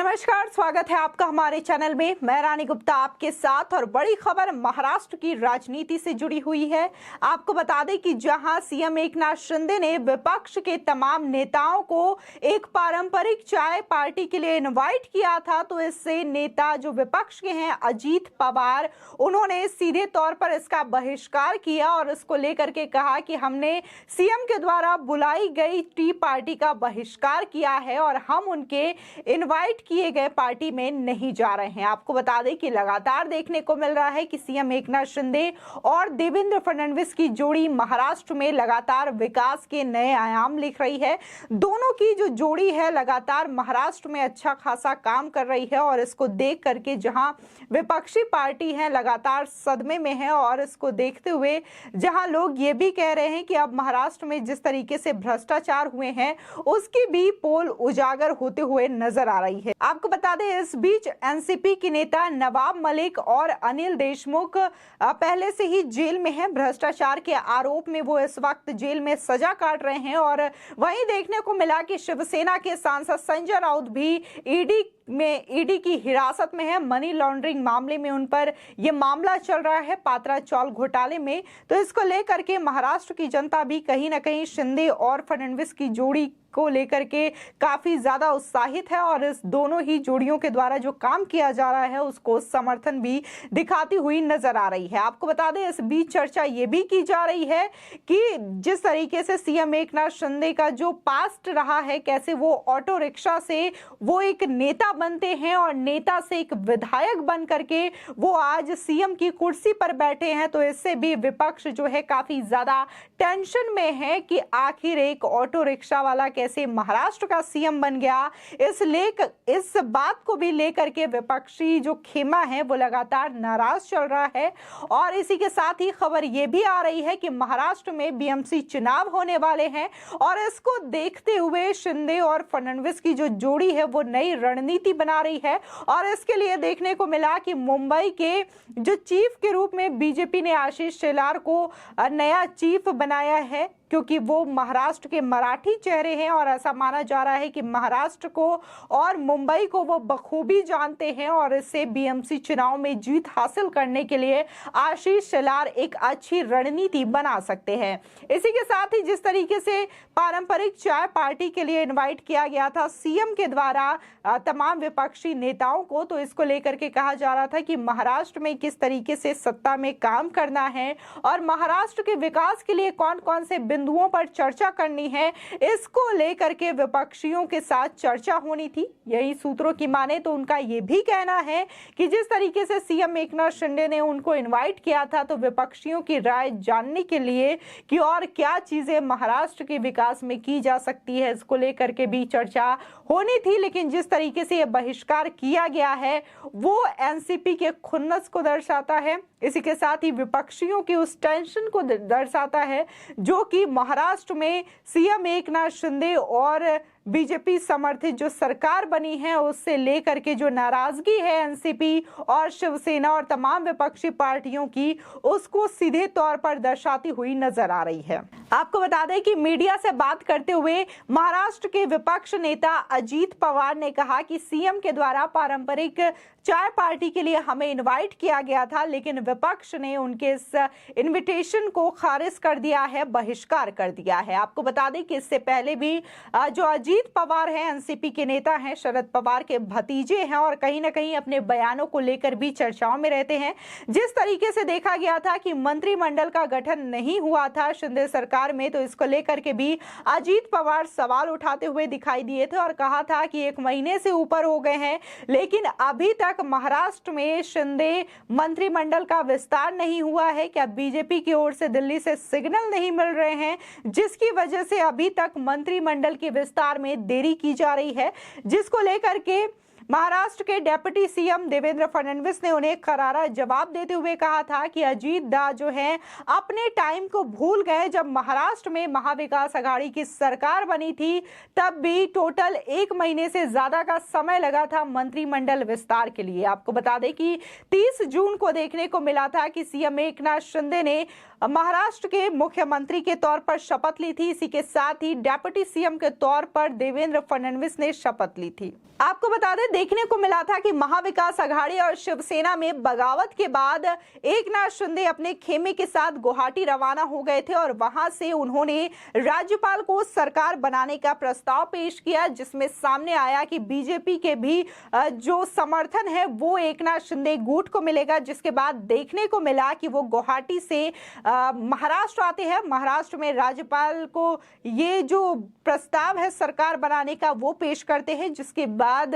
नमस्कार, स्वागत है आपका हमारे चैनल में। मैं रानी गुप्ता आपके साथ और बड़ी खबर महाराष्ट्र की राजनीति से जुड़ी हुई है। आपको बता दें कि जहां सीएम एकनाथ शिंदे ने विपक्ष के तमाम नेताओं को एक पारंपरिक चाय पार्टी के लिए इनवाइट किया था, तो इससे नेता जो विपक्ष के हैं अजीत पवार, उन्होंने सीधे तौर पर इसका बहिष्कार किया और इसको लेकर के कहा कि हमने सीएम के द्वारा बुलाई गई टी पार्टी का बहिष्कार किया है और हम उनके इनवाइट किए गए पार्टी में नहीं जा रहे हैं। आपको बता दें कि लगातार देखने को मिल रहा है कि सीएम एकनाथ शिंदे और देवेंद्र फडणवीस की जोड़ी महाराष्ट्र में लगातार विकास के नए आयाम लिख रही है। दोनों की जो जोड़ी है लगातार महाराष्ट्र में अच्छा खासा काम कर रही है और इसको देख करके जहां विपक्षी पार्टी है लगातार सदमे में है और इसको देखते हुए जहां लोग ये भी कह रहे हैं कि अब महाराष्ट्र में जिस तरीके से भ्रष्टाचार हुए हैं उसकी भी पोल उजागर होते हुए नजर आ रही है। आपको बता दें इस बीच एनसीपी के नेता नवाब मलिक और अनिल देशमुख पहले से ही जेल में हैं। भ्रष्टाचार के आरोप में वो इस वक्त जेल में सजा काट रहे हैं और वहीं देखने को मिला कि शिवसेना के सांसद संजय राउत भी ईडी की हिरासत में है। मनी लॉन्ड्रिंग मामले में उन पर यह मामला चल रहा है, पात्रा चौल घोटाले में। तो इसको लेकर के महाराष्ट्र की जनता भी कहीं ना कहीं शिंदे और फडणवीस की जोड़ी को लेकर के काफी ज्यादा उत्साहित है और इस दोनों ही जोड़ियों के द्वारा जो काम किया जा रहा है उसको समर्थन भी दिखाती हुई नजर आ रही है। आपको बता दें इस बीच चर्चा ये भी की जा रही है कि जिस तरीके से सीएम एकनाथ शिंदे का जो पास्ट रहा है, कैसे वो ऑटो रिक्शा से वो एक नेता बनते हैं और नेता से एक विधायक बन करके वो आज सीएम की कुर्सी पर बैठे हैं, तो इससे भी विपक्ष जो है काफी ज्यादा टेंशन में है कि आखिर एक ऑटो रिक्शा वाला कैसे महाराष्ट्र का सीएम बन गया। इस बात को भी लेकर के विपक्षी जो खेमा है वो लगातार नाराज चल रहा है और इसी के साथ ही खबर ये भी आ रही है कि महाराष्ट्र में बीएमसी चुनाव होने वाले हैं और इसको देखते हुए शिंदे और फडणवीस की जो जोड़ी है वो नई रणनीति बना रही है और इसके लिए देखने को मिला कि मुंबई के जो चीफ के रूप में बीजेपी ने आशीष शेलार को नया चीफ बनाया है, क्योंकि वो महाराष्ट्र के मराठी चेहरे हैं और ऐसा माना जा रहा है कि महाराष्ट्र को और मुंबई को वो बखूबी जानते हैं और इससे बीएमसी चुनाव में जीत हासिल करने के लिए आशीष शेलार एक अच्छी रणनीति बना सकते हैं। इसी के साथ ही जिस तरीके से पारंपरिक चाय पार्टी के लिए इनवाइट किया गया था सीएम के द्वारा तमाम विपक्षी नेताओं को, तो इसको लेकर के कहा जा रहा था कि महाराष्ट्र में किस तरीके से सत्ता में काम करना है और महाराष्ट्र के विकास के लिए कौन कौन से बिंदुओं पर चर्चा करनी है, इसको लेकर के विपक्षियों के साथ चर्चा होनी थी। यही सूत्रों की माने तो उनका ये भी कहना है कि जिस तरीके से सीएम एकनाथ शिंदे ने उनको इनवाइट किया था तो विपक्षियों की राय जानने के लिए कि और क्या चीजें महाराष्ट्र के विकास में की जा सकती है, इसको लेकर के भी चर्चा होनी थी। लेकिन जिस तरीके से यह बहिष्कार किया गया है वो एनसीपी के खुन्नस को दर्शाता है, इसी के साथ ही विपक्षियों की उस टेंशन को दर्शाता है जो कि महाराष्ट्र में सीएम एकनाथ शिंदे और बीजेपी समर्थित जो सरकार बनी है उससे लेकर के जो नाराजगी है एनसीपी और शिवसेना और तमाम विपक्षी पार्टियों की, उसको सीधे तौर पर दर्शाती हुई नजर आ रही है। आपको बता दें कि मीडिया से बात करते हुए महाराष्ट्र के विपक्ष नेता अजीत पवार ने कहा कि सीएम के द्वारा पारंपरिक चाय पार्टी के लिए हमें इनवाइट किया गया था, लेकिन विपक्ष ने उनके इस इनविटेशन को खारिज कर दिया है, बहिष्कार कर दिया है। आपको बता दें कि इससे पहले भी जो अजीत पवार हैं एनसीपी के नेता हैं, शरद पवार के भतीजे हैं और कहीं ना कहीं अपने बयानों को लेकर भी चर्चाओं में रहते हैं। जिस तरीके से देखा गया था कि मंत्रिमंडल का गठन नहीं हुआ था शिंदे सरकार में, तो इसको लेकर के भी अजीत पवार सवाल उठाते हुए दिखाई दिए थे और कहा था कि 1 महीने से ऊपर हो गए हैं लेकिन अभी तक महाराष्ट्र में शिंदे मंत्रिमंडल का विस्तार नहीं हुआ है। क्या बीजेपी की ओर से दिल्ली से सिग्नल नहीं मिल रहे हैं जिसकी वजह से अभी तक मंत्रिमंडल के विस्तार में देरी की जा रही है, जिसको लेकर के महाराष्ट्र के डेप्यूटी सीएम देवेंद्र फडणवीस ने उन्हें करारा जवाब देते हुए कहा था कि अजीत दा जो है अपने टाइम को भूल गए। जब महाराष्ट्र में महाविकास आघाड़ी की सरकार बनी थी तब भी टोटल 1 महीने से ज्यादा का समय लगा था मंत्रिमंडल विस्तार के लिए। आपको बता दें कि 30 जून को देखने को मिला था कि सीएम एकनाथ शिंदे ने महाराष्ट्र के मुख्यमंत्री के तौर पर शपथ ली थी। इसी के साथ ही डेप्यूटी सीएम के तौर पर देवेंद्र फडणवीस ने शपथ ली थी। आपको बता दें देखने को मिला था कि महाविकास आघाड़ी और शिवसेना में बगावत के बाद एकनाथ शिंदे अपने खेमे के साथ गुवाहाटी रवाना हो गए थे और वहां से उन्होंने राज्यपाल को सरकार बनाने का प्रस्ताव पेश किया, जिसमें सामने आया कि बीजेपी के भी जो समर्थन है वो एकनाथ शिंदे गुट को मिलेगा। जिसके बाद देखने को मिला कि वो गुवाहाटी से महाराष्ट्र आते हैं। महाराष्ट्र में राज्यपाल को ये जो प्रस्ताव है सरकार बनाने का वो पेश करते हैं, जिसके बाद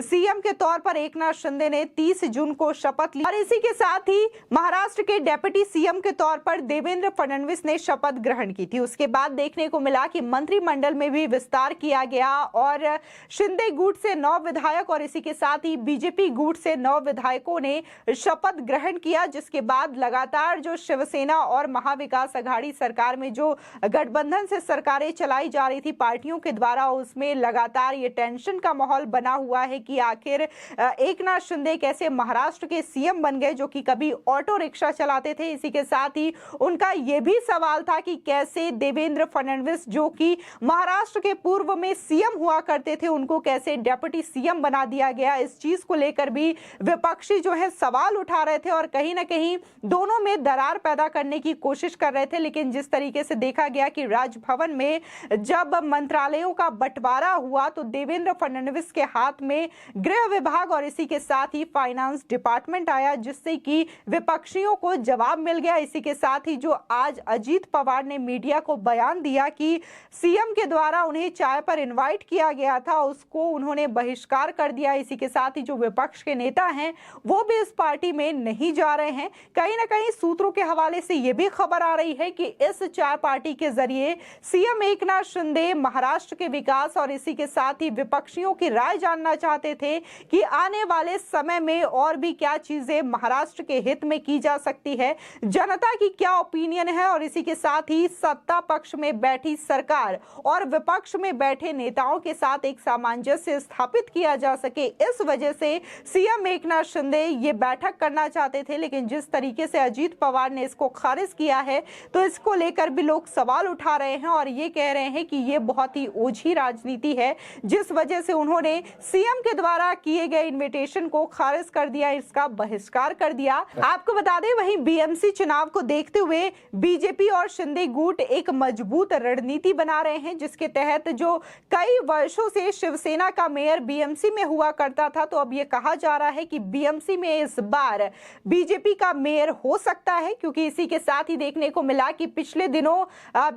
सीएम के तौर पर एकनाथ शिंदे ने 30 जून को शपथ ली और इसी के साथ ही महाराष्ट्र के डेप्यूटी सीएम के तौर पर देवेंद्र फडणवीस ने शपथ ग्रहण की थी। उसके बाद देखने को मिला कि मंत्रिमंडल में भी विस्तार किया गया और शिंदे गुट से 9 विधायक और इसी के साथ ही बीजेपी गुट से 9 विधायकों ने शपथ ग्रहण किया। जिसके बाद लगातार जो शिवसेना और महाविकास आघाड़ी सरकार में जो गठबंधन से सरकारें चलाई जा रही थी पार्टियों के द्वारा, उसमें लगातार ये टेंशन का माहौल बना हुआ है कि आखिर एकनाथ शिंदे कैसे महाराष्ट्र के सीएम बन गए, जो कि कभी ऑटो रिक्शा चलाते थे। इसी के साथ ही उनका यह भी सवाल था कि कैसे देवेंद्र फडणवीस, जो कि महाराष्ट्र के पूर्व में सीएम हुआ करते थे, उनको कैसे डेप्यूटी सीएम बना दिया गया। इस चीज को लेकर भी विपक्षी जो है सवाल उठा रहे थे और कहीं ना कहीं दोनों में दरार पैदा करने की कोशिश कर रहे थे। लेकिन जिस तरीके से देखा गया कि राजभवन में जब मंत्रालयों का बंटवारा हुआ तो देवेंद्र फडणवीस के हाथ में गृह विभाग और इसी के साथ ही फाइनेंस डिपार्टमेंट आया, जिससे कि विपक्षियों को जवाब मिल गया। इसी के साथ ही जो आज अजीत पवार ने मीडिया को बयान दिया कि सीएम के द्वारा उन्हें चाय पर इनवाइट किया गया था, उसको उन्होंने बहिष्कार कर दिया। इसी के साथ ही जो विपक्ष के नेता हैं वो भी इस पार्टी में नहीं जा रहे हैं। कहीं ना कहीं सूत्रों के हवाले से यह भी खबर आ रही है कि इस चाय पार्टी के जरिए सीएम एकनाथ शिंदे महाराष्ट्र के विकास और इसी के साथ ही विपक्षियों की राय जानना चाहते थे कि आने वाले समय में और भी क्या चीजें महाराष्ट्र के हित में की जा सकती है, जनता की क्या ओपिनियन है और इसी के साथ ही सत्ता पक्ष में बैठी सरकार और विपक्ष में बैठे नेताओं के साथ एक सामंजस्य स्थापित किया जा सके। इस वजह से सीएम एकनाथ शिंदे ये बैठक करना चाहते थे, लेकिन जिस तरीके से अजीत पवार ने इसको खारिज किया है तो इसको लेकर भी लोग सवाल उठा रहे हैं और ये कह रहे हैं कि ये बहुत ही ओझी राजनीति है, जिस वजह से उन्होंने सीएम के द्वारा किए गए इनविटेशन को खारिज कर दिया, इसका बहिष्कार कर दिया। आपको बता दें वहीं बीएमसी चुनाव को देखते हुए बीजेपी और शिंदे गुट एक मजबूत रणनीति बना रहे हैं, जिसके तहत जो कई वर्षों से शिवसेना का मेयर बीएमसी में हुआ करता था, तो अब ये कहा जा रहा है कि बीएमसी में इस बार बीजेपी का मेयर हो सकता है, क्योंकि इसी के साथ ही देखने को मिला कि पिछले दिनों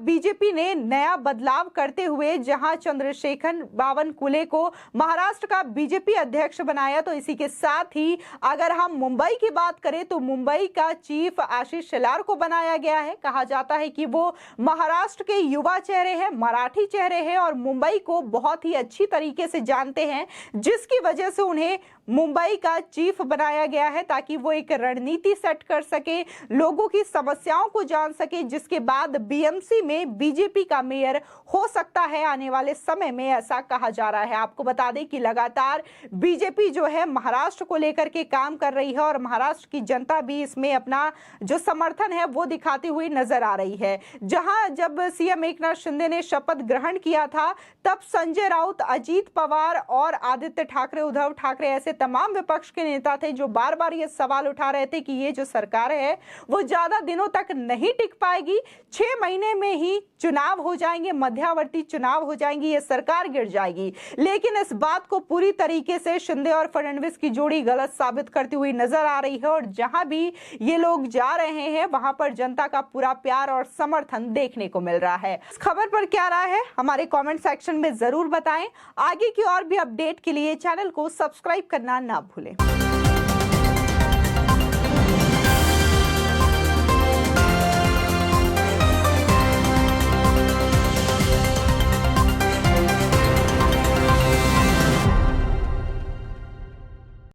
बीजेपी ने नया बदलाव करते हुए जहां चंद्रशेखर बावनकुले को महाराष्ट्र का बीजेपी अध्यक्ष बनाया, तो इसी के साथ ही अगर हम मुंबई की बात करें तो मुंबई का चीफ आशीष शेलार को बनाया गया है। कहा जाता है कि वो महाराष्ट्र के युवा चेहरे हैं, मराठी चेहरे हैं और मुंबई को बहुत ही अच्छी तरीके से जानते हैं, जिसकी वजह से उन्हें मुंबई का चीफ बनाया गया है ताकि वो एक रणनीति सेट कर सके, लोगों की समस्याओं को जान सके, जिसके बाद बीएमसी में बीजेपी का मेयर हो सकता है आने वाले समय में, ऐसा कहा जा रहा है। आपको बता दें कि लगातार बीजेपी जो है महाराष्ट्र को लेकर के काम कर रही है और महाराष्ट्र की जनता भी इसमें अपना जो समर्थन है वो दिखाती हुई नजर आ रही है। जहां जब सीएम एकनाथ शिंदे ने शपथ ग्रहण किया था तब संजय राउत, अजीत पवार और आदित्य ठाकरे, उद्धव ठाकरे ऐसे तमाम विपक्ष के नेता थे जो बार बार ये सवाल उठा रहे थे कि ये जो सरकार है वो ज्यादा दिनों तक नहीं टिक पाएगी, 6 महीने में ही चुनाव हो जाएंगे, मध्यावर्ती चुनाव हो जाएंगी, ये सरकार गिर जाएगी। लेकिन इस बात को पूरी तरीके से शिंदे और फडणवीस की जोड़ी गलत साबित करती हुई नजर आ रही है और जहां भी ये लोग जा रहे हैं वहां पर जनता का पूरा प्यार और समर्थन देखने को मिल रहा है। इस खबर पर क्या राय है हमारे कमेंट सेक्शन में जरूर बताएं। आगे की और भी अपडेट के लिए चैनल को सब्सक्राइब करना ना भूलें।